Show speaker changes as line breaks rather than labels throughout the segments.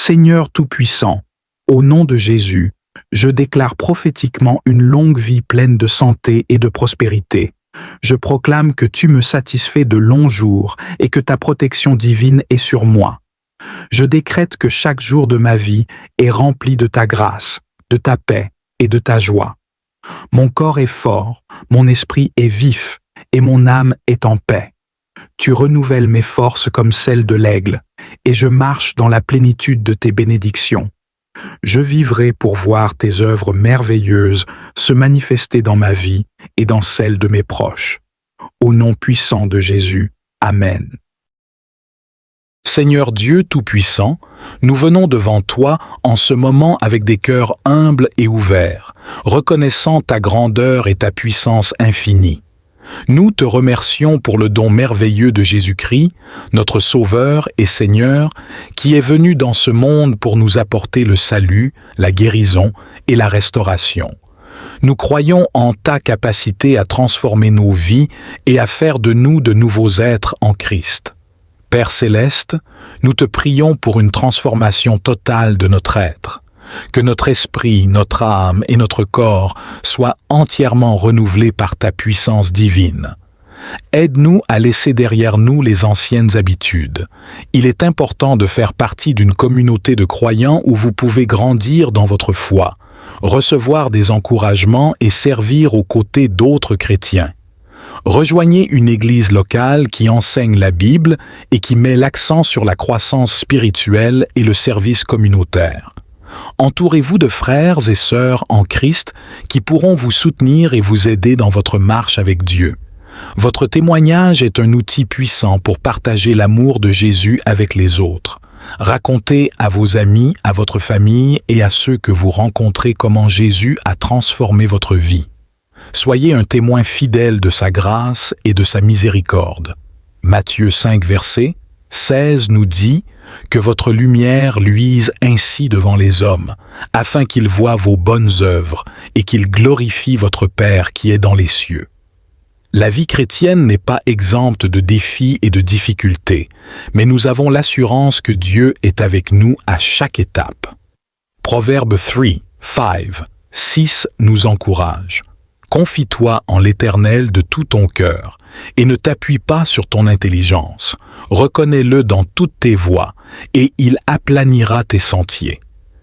Seigneur Tout-Puissant, au nom de Jésus, je déclare prophétiquement une longue vie pleine de santé et de prospérité. Je proclame que tu me satisfais de longs jours et que ta protection divine est sur moi. Je décrète que chaque jour de ma vie est rempli de ta grâce, de ta paix et de ta joie. Mon corps est fort, mon esprit est vif et mon âme est en paix. Tu renouvelles mes forces comme celles de l'aigle, et je marche dans la plénitude de tes bénédictions. Je vivrai pour voir tes œuvres merveilleuses se manifester dans ma vie et dans celle de mes proches. Au nom puissant de Jésus. Amen.
Seigneur Dieu Tout-Puissant, nous venons devant toi en ce moment avec des cœurs humbles et ouverts, reconnaissant ta grandeur et ta puissance infinie. Nous te remercions pour le don merveilleux de Jésus-Christ, notre Sauveur et Seigneur, qui est venu dans ce monde pour nous apporter le salut, la guérison et la restauration. Nous croyons en ta capacité à transformer nos vies et à faire de nous de nouveaux êtres en Christ. Père céleste, nous te prions pour une transformation totale de notre être. Que notre esprit, notre âme et notre corps soient entièrement renouvelés par ta puissance divine. Aide-nous à laisser derrière nous les anciennes habitudes. Il est important de faire partie d'une communauté de croyants où vous pouvez grandir dans votre foi, recevoir des encouragements et servir aux côtés d'autres chrétiens. Rejoignez une église locale qui enseigne la Bible et qui met l'accent sur la croissance spirituelle et le service communautaire. Entourez-vous de frères et sœurs en Christ qui pourront vous soutenir et vous aider dans votre marche avec Dieu. Votre témoignage est un outil puissant pour partager l'amour de Jésus avec les autres. Racontez à vos amis, à votre famille et à ceux que vous rencontrez comment Jésus a transformé votre vie. Soyez un témoin fidèle de sa grâce et de sa miséricorde. Matthieu 5, verset 16 nous dit que votre lumière luise ainsi devant les hommes, afin qu'ils voient vos bonnes œuvres et qu'ils glorifient votre Père qui est dans les cieux. La vie chrétienne n'est pas exempte de défis et de difficultés, mais nous avons l'assurance que Dieu est avec nous à chaque étape. Proverbe 6 nous encourage. Confie-toi en l'Éternel de tout ton cœur, et ne t'appuie pas sur ton intelligence. Reconnais-le dans toutes tes voies, et il aplanira tes sentiers.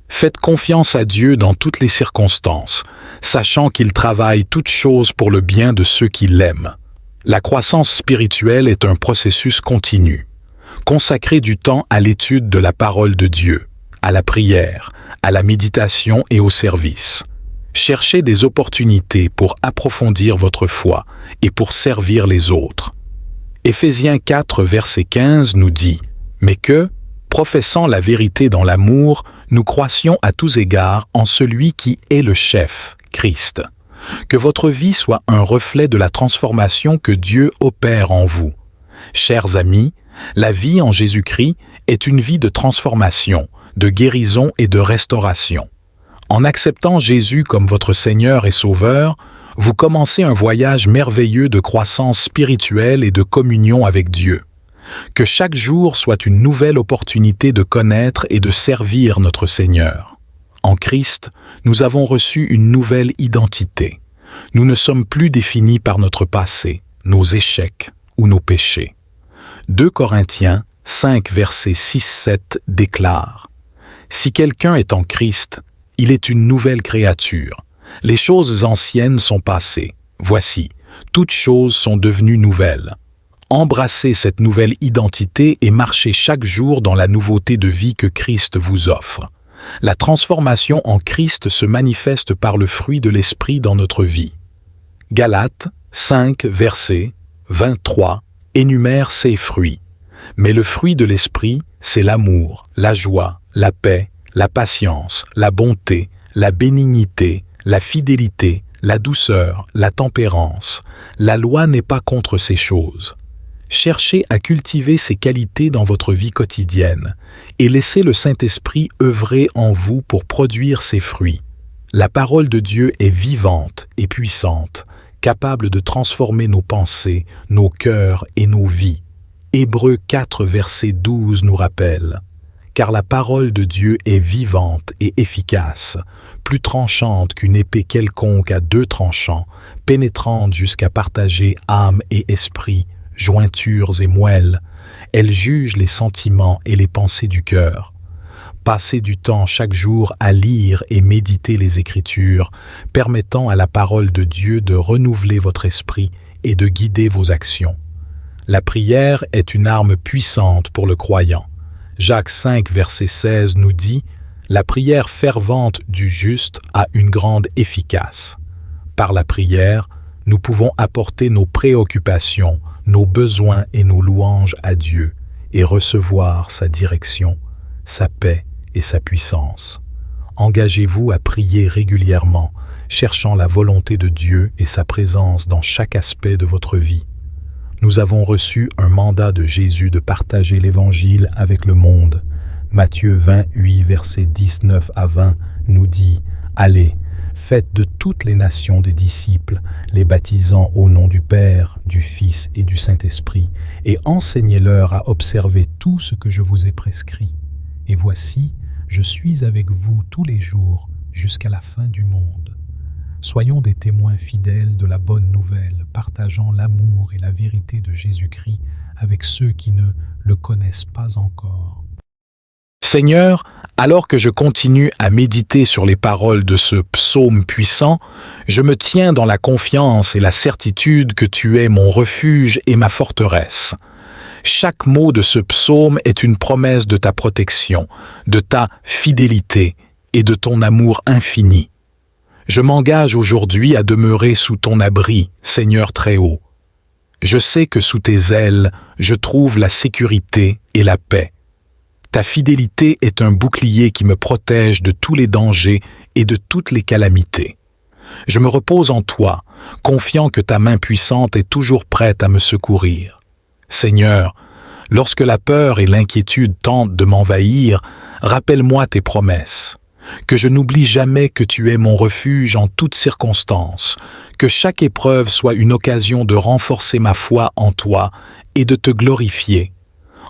Faites confiance à Dieu dans toutes les circonstances, sachant qu'il travaille toutes choses pour le bien de ceux qui l'aiment. La croissance spirituelle est un processus continu. Consacrez du temps à l'étude de la parole de Dieu, à la prière, à la méditation et au service. Cherchez des opportunités pour approfondir votre foi et pour servir les autres. Éphésiens 4, verset 15 nous dit « Mais que, professant la vérité dans l'amour, nous croissions à tous égards en celui qui est le chef, Christ. Que votre vie soit un reflet de la transformation que Dieu opère en vous. Chers amis, la vie en Jésus-Christ est une vie de transformation, de guérison et de restauration. En acceptant Jésus comme votre Seigneur et Sauveur, vous commencez un voyage merveilleux de croissance spirituelle et de communion avec Dieu. Que chaque jour soit une nouvelle opportunité de connaître et de servir notre Seigneur. En Christ, nous avons reçu une nouvelle identité. Nous ne sommes plus définis par notre passé, nos échecs ou nos péchés. 2 Corinthiens 5, versets 6-7 déclare « Si quelqu'un est en Christ, il est une nouvelle créature. Les choses anciennes sont passées. Voici, toutes choses sont devenues nouvelles. » Embrassez cette nouvelle identité et marchez chaque jour dans la nouveauté de vie que Christ vous offre. La transformation en Christ se manifeste par le fruit de l'Esprit dans notre vie. Galates 5, verset 23 énumère ces fruits. Mais le fruit de l'Esprit, c'est l'amour, la joie, la paix, la patience, la bonté, la bénignité, la fidélité, la douceur, la tempérance. La loi n'est pas contre ces choses. Cherchez à cultiver ces qualités dans votre vie quotidienne et laissez le Saint-Esprit œuvrer en vous pour produire ses fruits. La parole de Dieu est vivante et puissante, capable de transformer nos pensées, nos cœurs et nos vies. Hébreux 4, verset 12 nous rappelle « car la parole de Dieu est vivante et efficace, plus tranchante qu'une épée quelconque à 2 tranchants, pénétrante jusqu'à partager âme et esprit, jointures et moelles. Elle juge les sentiments et les pensées du cœur. Passez du temps chaque jour à lire et méditer les Écritures, permettant à la parole de Dieu de renouveler votre esprit et de guider vos actions. La prière est une arme puissante pour le croyant. Jacques 5, verset 16 nous dit « La prière fervente du juste a une grande efficace. » Par la prière, nous pouvons apporter nos préoccupations, nos besoins et nos louanges à Dieu et recevoir sa direction, sa paix et sa puissance. Engagez-vous à prier régulièrement, cherchant la volonté de Dieu et sa présence dans chaque aspect de votre vie. Nous avons reçu un mandat de Jésus de partager l'Évangile avec le monde. Matthieu 28, versets 19 à 20 nous dit « Allez, faites de toutes les nations des disciples, les baptisant au nom du Père, du Fils et du Saint-Esprit, et enseignez-leur à observer tout ce que je vous ai prescrit. Et voici, je suis avec vous tous les jours jusqu'à la fin du monde. » Soyons des témoins fidèles de la bonne nouvelle, partageant l'amour et la vérité de Jésus-Christ avec ceux qui ne le connaissent pas encore. Seigneur, alors que je continue à méditer sur les paroles de ce psaume puissant, je me tiens dans la confiance et la certitude que tu es mon refuge et ma forteresse. Chaque mot de ce psaume est une promesse de ta protection, de ta fidélité et de ton amour infini. Je m'engage aujourd'hui à demeurer sous ton abri, Seigneur Très-Haut. Je sais que sous tes ailes, je trouve la sécurité et la paix. Ta fidélité est un bouclier qui me protège de tous les dangers et de toutes les calamités. Je me repose en toi, confiant que ta main puissante est toujours prête à me secourir. Seigneur, lorsque la peur et l'inquiétude tentent de m'envahir, rappelle-moi tes promesses. Que je n'oublie jamais que tu es mon refuge en toutes circonstances, que chaque épreuve soit une occasion de renforcer ma foi en toi et de te glorifier.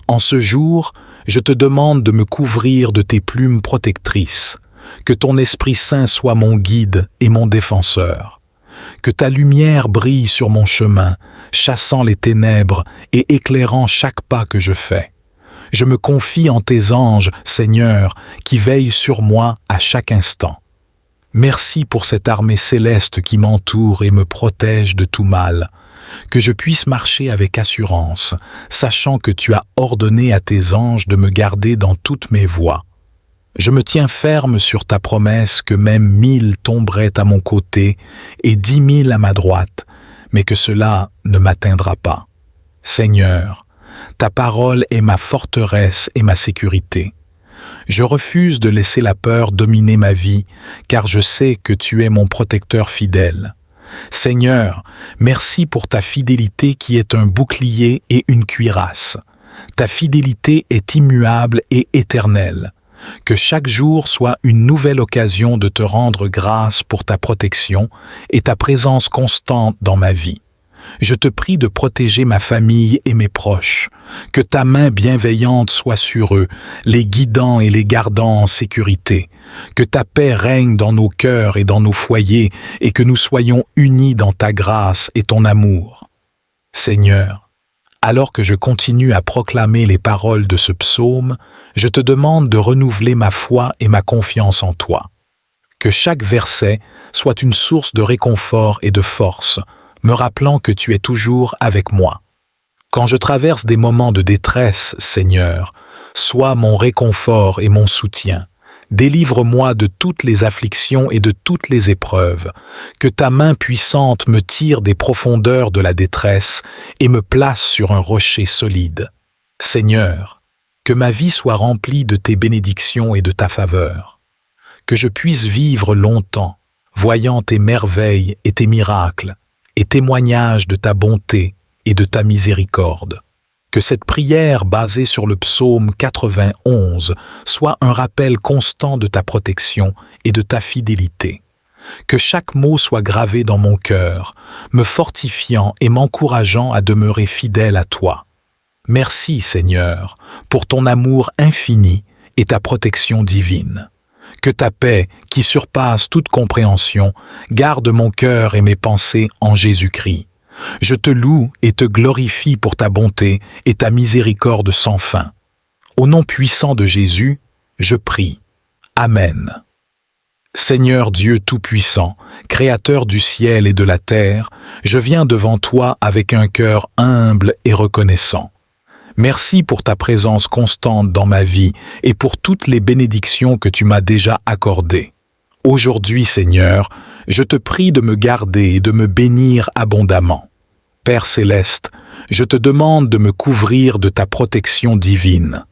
En ce jour, je te demande de me couvrir de tes plumes protectrices, que ton Esprit Saint soit mon guide et mon défenseur, que ta lumière brille sur mon chemin, chassant les ténèbres et éclairant chaque pas que je fais. Je me confie en tes anges, Seigneur, qui veillent sur moi à chaque instant. Merci pour cette armée céleste qui m'entoure et me protège de tout mal. Que je puisse marcher avec assurance, sachant que tu as ordonné à tes anges de me garder dans toutes mes voies. Je me tiens ferme sur ta promesse que même 1000 tomberaient à mon côté et 10 000 à ma droite, mais que cela ne m'atteindra pas. Seigneur, ta parole est ma forteresse et ma sécurité. Je refuse de laisser la peur dominer ma vie, car je sais que tu es mon protecteur fidèle. Seigneur, merci pour ta fidélité qui est un bouclier et une cuirasse. Ta fidélité est immuable et éternelle. Que chaque jour soit une nouvelle occasion de te rendre grâce pour ta protection et ta présence constante dans ma vie. Je te prie de protéger ma famille et mes proches, que ta main bienveillante soit sur eux, les guidant et les gardant en sécurité, que ta paix règne dans nos cœurs et dans nos foyers et que nous soyons unis dans ta grâce et ton amour. Seigneur, alors que je continue à proclamer les paroles de ce psaume, je te demande de renouveler ma foi et ma confiance en toi. Que chaque verset soit une source de réconfort et de force, me rappelant que tu es toujours avec moi. Quand je traverse des moments de détresse, Seigneur, sois mon réconfort et mon soutien. Délivre-moi de toutes les afflictions et de toutes les épreuves. Que ta main puissante me tire des profondeurs de la détresse et me place sur un rocher solide. Seigneur, que ma vie soit remplie de tes bénédictions et de ta faveur. Que je puisse vivre longtemps, voyant tes merveilles et tes miracles, et témoignage de ta bonté et de ta miséricorde. Que cette prière basée sur le psaume 91 soit un rappel constant de ta protection et de ta fidélité. Que chaque mot soit gravé dans mon cœur, me fortifiant et m'encourageant à demeurer fidèle à toi. Merci, Seigneur, pour ton amour infini et ta protection divine. Que ta paix, qui surpasse toute compréhension, garde mon cœur et mes pensées en Jésus-Christ. Je te loue et te glorifie pour ta bonté et ta miséricorde sans fin. Au nom puissant de Jésus, je prie. Amen. Seigneur Dieu Tout-Puissant, Créateur du ciel et de la terre, je viens devant toi avec un cœur humble et reconnaissant. Merci pour ta présence constante dans ma vie et pour toutes les bénédictions que tu m'as déjà accordées. Aujourd'hui, Seigneur, je te prie de me garder et de me bénir abondamment. Père céleste, je te demande de me couvrir de ta protection divine.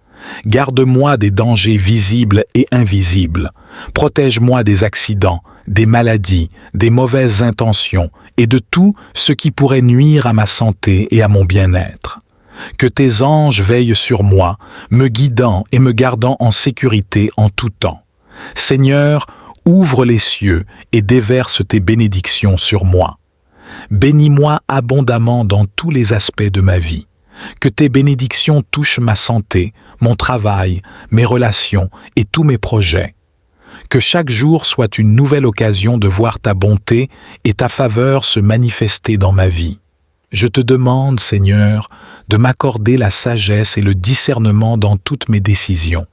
Garde-moi des dangers visibles et invisibles. Protège-moi des accidents, des maladies, des mauvaises intentions et de tout ce qui pourrait nuire à ma santé et à mon bien-être. Que tes anges veillent sur moi, me guidant et me gardant en sécurité en tout temps. Seigneur, ouvre les cieux et déverse tes bénédictions sur moi. Bénis-moi abondamment dans tous les aspects de ma vie. Que tes bénédictions touchent ma santé, mon travail, mes relations et tous mes projets. Que chaque jour soit une nouvelle occasion de voir ta bonté et ta faveur se manifester dans ma vie. Je te demande, Seigneur, de m'accorder la sagesse et le discernement dans toutes mes décisions,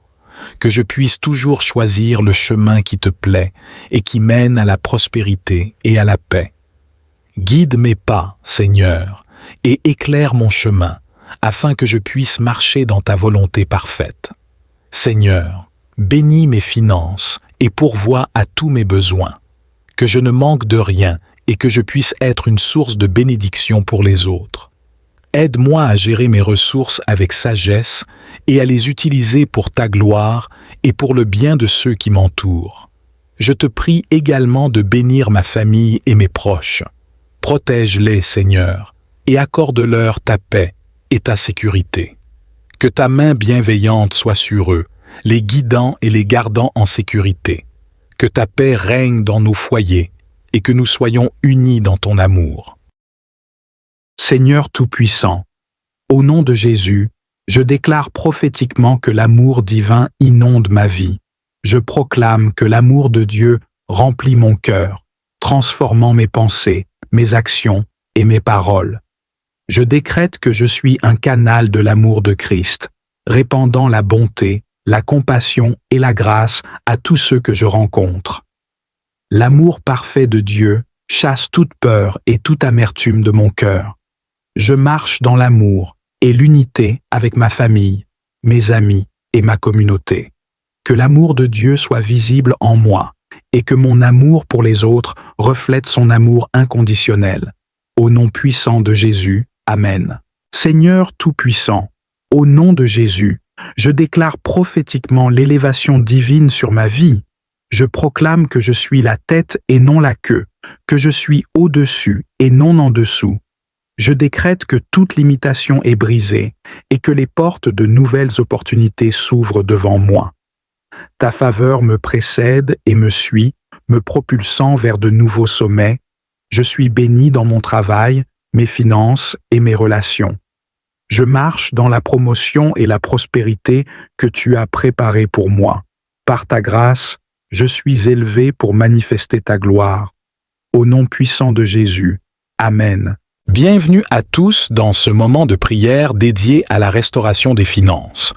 que je puisse toujours choisir le chemin qui te plaît et qui mène à la prospérité et à la paix. Guide mes pas, Seigneur, et éclaire mon chemin, afin que je puisse marcher dans ta volonté parfaite. Seigneur, bénis mes finances et pourvois à tous mes besoins, que je ne manque de rien et que je puisse être une source de bénédiction pour les autres. Aide-moi à gérer mes ressources avec sagesse et à les utiliser pour ta gloire et pour le bien de ceux qui m'entourent. Je te prie également de bénir ma famille et mes proches. Protège-les, Seigneur, et accorde-leur ta paix et ta sécurité. Que ta main bienveillante soit sur eux, les guidant et les gardant en sécurité. Que ta paix règne dans nos foyers et que nous soyons unis dans ton amour.
Seigneur Tout-Puissant, au nom de Jésus, je déclare prophétiquement que l'amour divin inonde ma vie. Je proclame que l'amour de Dieu remplit mon cœur, transformant mes pensées, mes actions et mes paroles. Je décrète que je suis un canal de l'amour de Christ, répandant la bonté, la compassion et la grâce à tous ceux que je rencontre. L'amour parfait de Dieu chasse toute peur et toute amertume de mon cœur. Je marche dans l'amour et l'unité avec ma famille, mes amis et ma communauté. Que l'amour de Dieu soit visible en moi et que mon amour pour les autres reflète son amour inconditionnel. Au nom puissant de Jésus, Amen. Seigneur Tout-Puissant, au nom de Jésus, je déclare prophétiquement l'élévation divine sur ma vie. Je proclame que je suis la tête et non la queue, que je suis au-dessus et non en dessous. Je décrète que toute limitation est brisée et que les portes de nouvelles opportunités s'ouvrent devant moi. Ta faveur me précède et me suit, me propulsant vers de nouveaux sommets. Je suis béni dans mon travail, mes finances et mes relations. Je marche dans la promotion et la prospérité que tu as préparées pour moi. Par ta grâce, je suis élevé pour manifester ta gloire. Au nom puissant de Jésus. Amen.
Bienvenue à tous dans ce moment de prière dédié à la restauration des finances.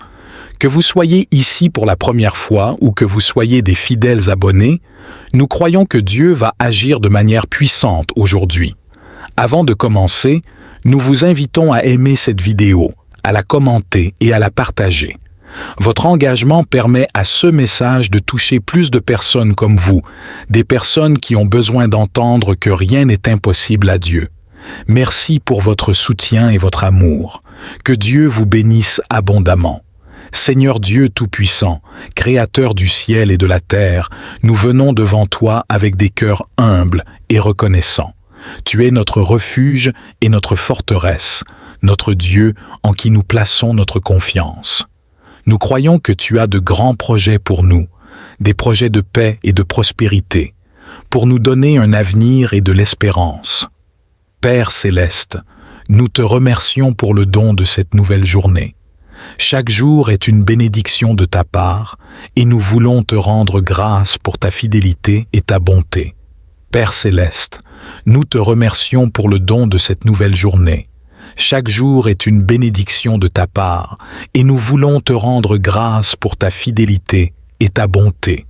Que vous soyez ici pour la première fois ou que vous soyez des fidèles abonnés, nous croyons que Dieu va agir de manière puissante aujourd'hui. Avant de commencer, nous vous invitons à aimer cette vidéo, à la commenter et à la partager. Votre engagement permet à ce message de toucher plus de personnes comme vous, des personnes qui ont besoin d'entendre que rien n'est impossible à Dieu. Merci pour votre soutien et votre amour. Que Dieu vous bénisse abondamment. Seigneur Dieu Tout-Puissant, Créateur du ciel et de la terre, nous venons devant toi avec des cœurs humbles et reconnaissants. Tu es notre refuge et notre forteresse, notre Dieu en qui nous plaçons notre confiance. Nous croyons que tu as de grands projets pour nous, des projets de paix et de prospérité, pour nous donner un avenir et de l'espérance. Père céleste, nous te remercions pour le don de cette nouvelle journée. Chaque jour est une bénédiction de ta part, et nous voulons te rendre grâce pour ta fidélité et ta bonté. Père céleste, nous te remercions pour le don de cette nouvelle journée. Chaque jour est une bénédiction de ta part, et nous voulons te rendre grâce pour ta fidélité et ta bonté.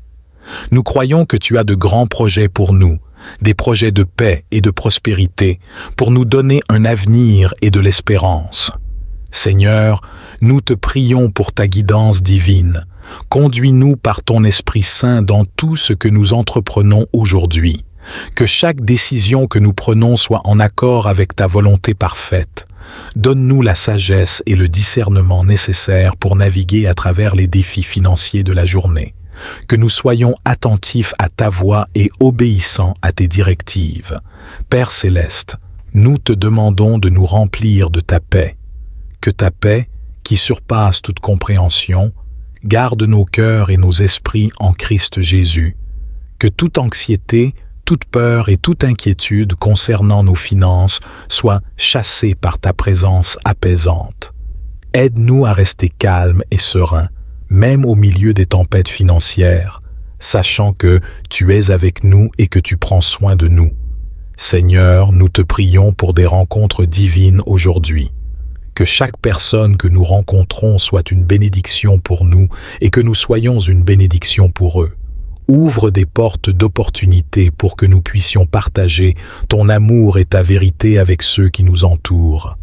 Nous croyons que tu as de grands projets pour nous, des projets de paix et de prospérité, pour nous donner un avenir et de l'espérance. Seigneur, nous te prions pour ta guidance divine. Conduis-nous par ton Esprit Saint dans tout ce que nous entreprenons aujourd'hui. Que chaque décision que nous prenons soit en accord avec ta volonté parfaite. Donne-nous la sagesse et le discernement nécessaires pour naviguer à travers les défis financiers de la journée. Que nous soyons attentifs à ta voix et obéissants à tes directives. Père céleste, nous te demandons de nous remplir de ta paix. Que ta paix, qui surpasse toute compréhension, garde nos cœurs et nos esprits en Christ Jésus. Que toute anxiété, toute peur et toute inquiétude concernant nos finances soient chassées par ta présence apaisante. Aide-nous à rester calmes et sereins, même au milieu des tempêtes financières, sachant que tu es avec nous et que tu prends soin de nous. Seigneur, nous te prions pour des rencontres divines aujourd'hui. Que chaque personne que nous rencontrons soit une bénédiction pour nous et que nous soyons une bénédiction pour eux. Ouvre des portes d'opportunité pour que nous puissions partager ton amour et ta vérité avec ceux qui nous entourent.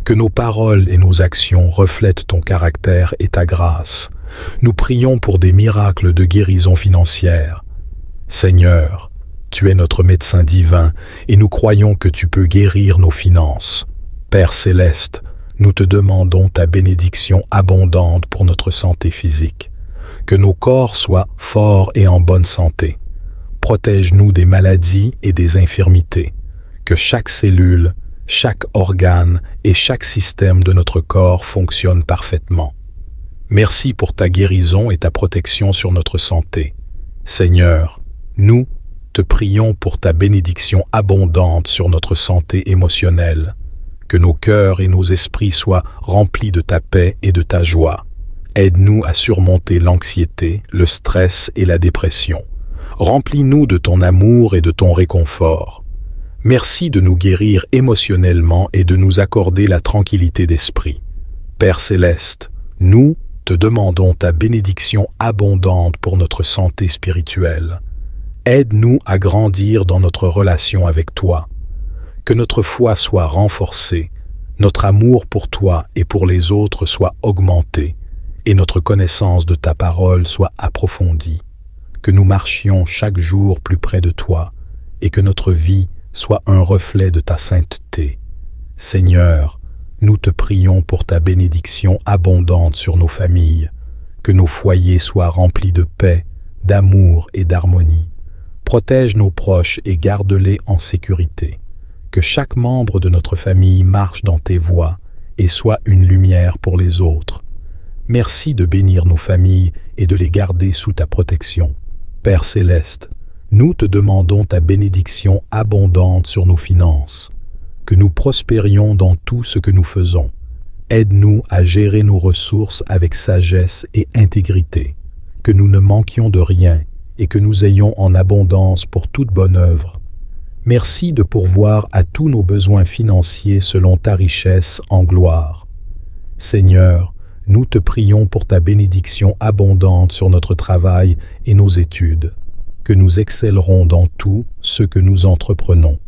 Que nos paroles et nos actions reflètent ton caractère et ta grâce. Nous prions pour des miracles de guérison financière. Seigneur, tu es notre médecin divin et nous croyons que tu peux guérir nos finances. Père céleste, nous te demandons ta bénédiction abondante pour notre santé physique. Que nos corps soient forts et en bonne santé. Protège-nous des maladies et des infirmités. Que chaque cellule, chaque organe et chaque système de notre corps fonctionne parfaitement. Merci pour ta guérison et ta protection sur notre santé. Seigneur, nous te prions pour ta bénédiction abondante sur notre santé émotionnelle. Que nos cœurs et nos esprits soient remplis de ta paix et de ta joie. Aide-nous à surmonter l'anxiété, le stress et la dépression. Remplis-nous de ton amour et de ton réconfort. Merci de nous guérir émotionnellement et de nous accorder la tranquillité d'esprit. Père céleste, nous te demandons ta bénédiction abondante pour notre santé spirituelle. Aide-nous à grandir dans notre relation avec toi. Que notre foi soit renforcée, notre amour pour toi et pour les autres soit augmenté, et notre connaissance de ta parole soit approfondie. Que nous marchions chaque jour plus près de toi, et que notre vie soit un reflet de ta sainteté. Seigneur, nous te prions pour ta bénédiction abondante sur nos familles, que nos foyers soient remplis de paix, d'amour et d'harmonie. Protège nos proches et garde-les en sécurité. Que chaque membre de notre famille marche dans tes voies et soit une lumière pour les autres. Merci de bénir nos familles et de les garder sous ta protection. Père céleste, nous te demandons ta bénédiction abondante sur nos finances. Que nous prospérions dans tout ce que nous faisons. Aide-nous à gérer nos ressources avec sagesse et intégrité. Que nous ne manquions de rien et que nous ayons en abondance pour toute bonne œuvre. Merci de pourvoir à tous nos besoins financiers selon ta richesse en gloire. Seigneur, nous te prions pour ta bénédiction abondante sur notre travail et nos études, que nous excellerons dans tout ce que nous entreprenons.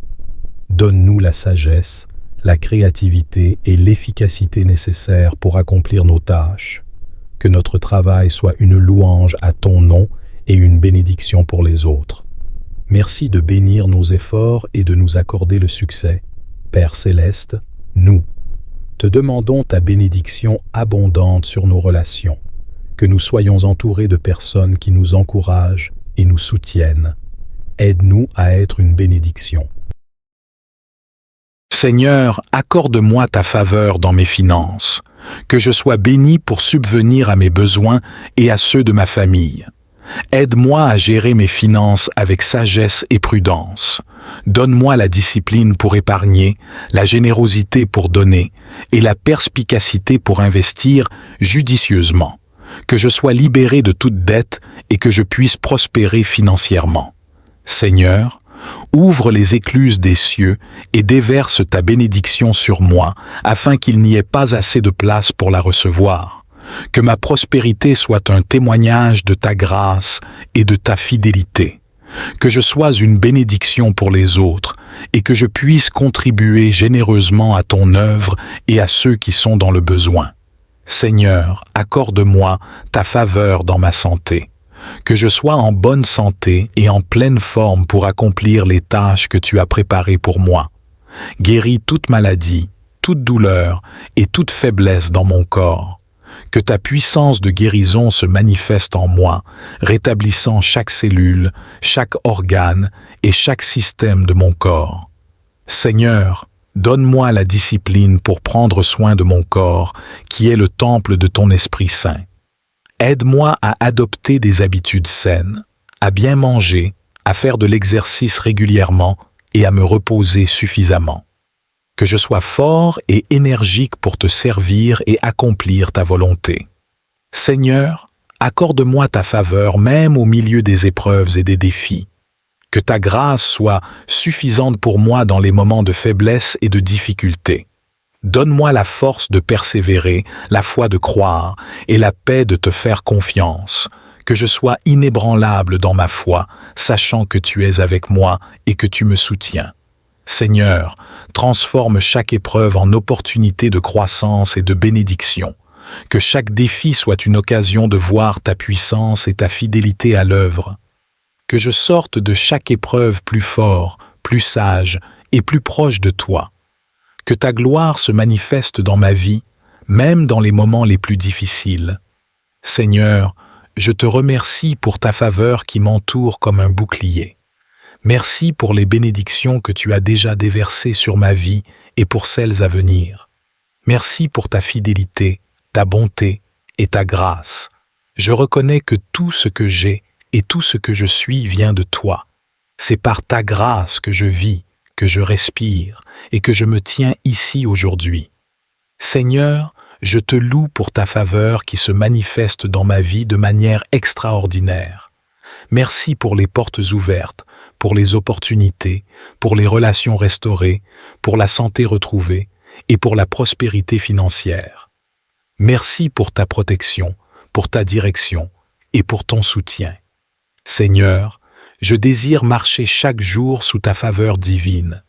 Donne-nous la sagesse, la créativité et l'efficacité nécessaires pour accomplir nos tâches. Que notre travail soit une louange à ton nom et une bénédiction pour les autres. Merci de bénir nos efforts et de nous accorder le succès. Père céleste, nous te demandons ta bénédiction abondante sur nos relations, que nous soyons entourés de personnes qui nous encouragent et nous soutiennent. Aide-nous à être une bénédiction. Seigneur, accorde-moi ta faveur dans mes finances, que je sois béni pour subvenir à mes besoins et à ceux de ma famille. Aide-moi à gérer mes finances avec sagesse et prudence. Donne-moi la discipline pour épargner, la générosité pour donner et la perspicacité pour investir judicieusement. Que je sois libéré de toute dette et que je puisse prospérer financièrement. Seigneur, ouvre les écluses des cieux et déverse ta bénédiction sur moi, afin qu'il n'y ait pas assez de place pour la recevoir. Que ma prospérité soit un témoignage de ta grâce et de ta fidélité. Que je sois une bénédiction pour les autres et que je puisse contribuer généreusement à ton œuvre et à ceux qui sont dans le besoin. Seigneur, accorde-moi ta faveur dans ma santé. Que je sois en bonne santé et en pleine forme pour accomplir les tâches que tu as préparées pour moi. Guéris toute maladie, toute douleur et toute faiblesse dans mon corps. Que ta puissance de guérison se manifeste en moi, rétablissant chaque cellule, chaque organe et chaque système de mon corps. Seigneur, donne-moi la discipline pour prendre soin de mon corps, qui est le temple de ton Esprit Saint. Aide-moi à adopter des habitudes saines, à bien manger, à faire de l'exercice régulièrement et à me reposer suffisamment. Que je sois fort et énergique pour te servir et accomplir ta volonté. Seigneur, accorde-moi ta faveur même au milieu des épreuves et des défis. Que ta grâce soit suffisante pour moi dans les moments de faiblesse et de difficulté. Donne-moi la force de persévérer, la foi de croire et la paix de te faire confiance. Que je sois inébranlable dans ma foi, sachant que tu es avec moi et que tu me soutiens. Seigneur, transforme chaque épreuve en opportunité de croissance et de bénédiction. Que chaque défi soit une occasion de voir ta puissance et ta fidélité à l'œuvre. Que je sorte de chaque épreuve plus fort, plus sage et plus proche de toi. Que ta gloire se manifeste dans ma vie, même dans les moments les plus difficiles. Seigneur, je te remercie pour ta faveur qui m'entoure comme un bouclier. Merci pour les bénédictions que tu as déjà déversées sur ma vie et pour celles à venir. Merci pour ta fidélité, ta bonté et ta grâce. Je reconnais que tout ce que j'ai et tout ce que je suis vient de toi. C'est par ta grâce que je vis, que je respire et que je me tiens ici aujourd'hui. Seigneur, je te loue pour ta faveur qui se manifeste dans ma vie de manière extraordinaire. Merci pour les portes ouvertes, pour les opportunités, pour les relations restaurées, pour la santé retrouvée et pour la prospérité financière. Merci pour ta protection, pour ta direction et pour ton soutien. Seigneur, je désire marcher chaque jour sous ta faveur divine.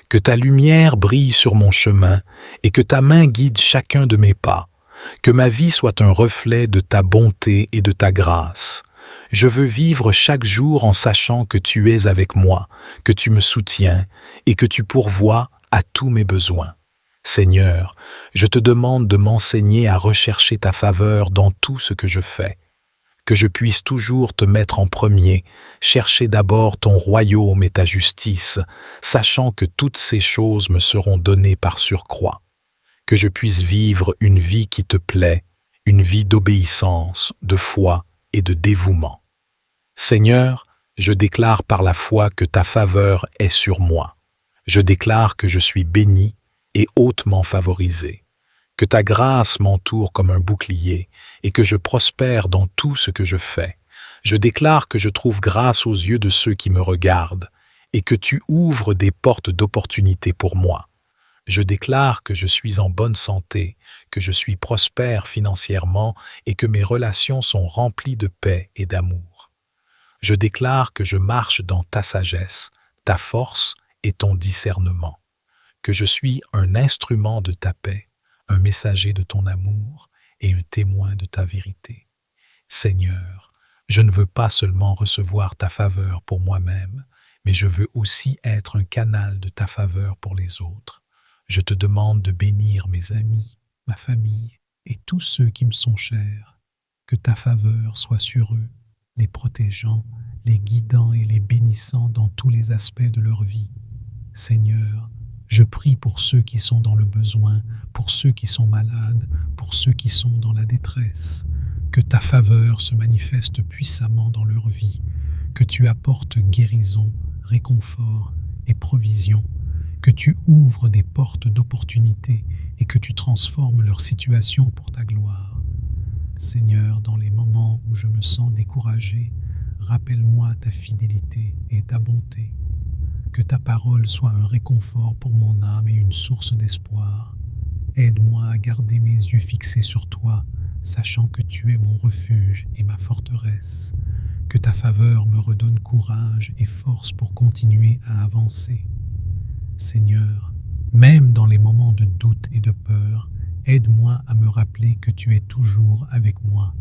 Que ta lumière brille sur mon chemin et que ta main guide chacun de mes pas. Que ma vie soit un reflet de ta bonté et de ta grâce. Je veux vivre chaque jour en sachant que tu es avec moi, que tu me soutiens et que tu pourvois à tous mes besoins. Seigneur, je te demande de m'enseigner à rechercher ta faveur dans tout ce que je fais. Que je puisse toujours te mettre en premier, chercher d'abord ton royaume et ta justice, sachant que toutes ces choses me seront données par surcroît. Que je puisse vivre une vie qui te plaît, une vie d'obéissance, de foi et de dévouement. Seigneur, je déclare par la foi que ta faveur est sur moi. Je déclare que je suis béni et hautement favorisé. Que ta grâce m'entoure comme un bouclier et que je prospère dans tout ce que je fais. Je déclare que je trouve grâce aux yeux de ceux qui me regardent et que tu ouvres des portes d'opportunité pour moi. Je déclare que je suis en bonne santé, que je suis prospère financièrement et que mes relations sont remplies de paix et d'amour. Je déclare que je marche dans ta sagesse, ta force et ton discernement, que je suis un instrument de ta paix, un messager de ton amour et un témoin de ta vérité. Seigneur, je ne veux pas seulement recevoir ta faveur pour moi-même, mais je veux aussi être un canal de ta faveur pour les autres. Je te demande de bénir mes amis, ma famille et tous ceux qui me sont chers. Que ta faveur soit sur eux, les protégeant, les guidant et les bénissant dans tous les aspects de leur vie. Seigneur, je prie pour ceux qui sont dans le besoin, pour ceux qui sont malades, pour ceux qui sont dans la détresse.
Que ta faveur se manifeste puissamment dans leur vie, que tu apportes guérison, réconfort et provision, que tu ouvres des portes d'opportunité et que tu transformes leur situation pour ta gloire. Seigneur, dans les moments où je me sens découragé, rappelle-moi ta fidélité et ta bonté. Que ta parole soit un réconfort pour mon âme et une source d'espoir. Aide-moi à garder mes yeux fixés sur toi, sachant que tu es mon refuge et ma forteresse. Que ta faveur me redonne courage et force pour continuer à avancer. Seigneur, même dans les moments de doute et de peur, aide-moi à me rappeler que tu es toujours avec moi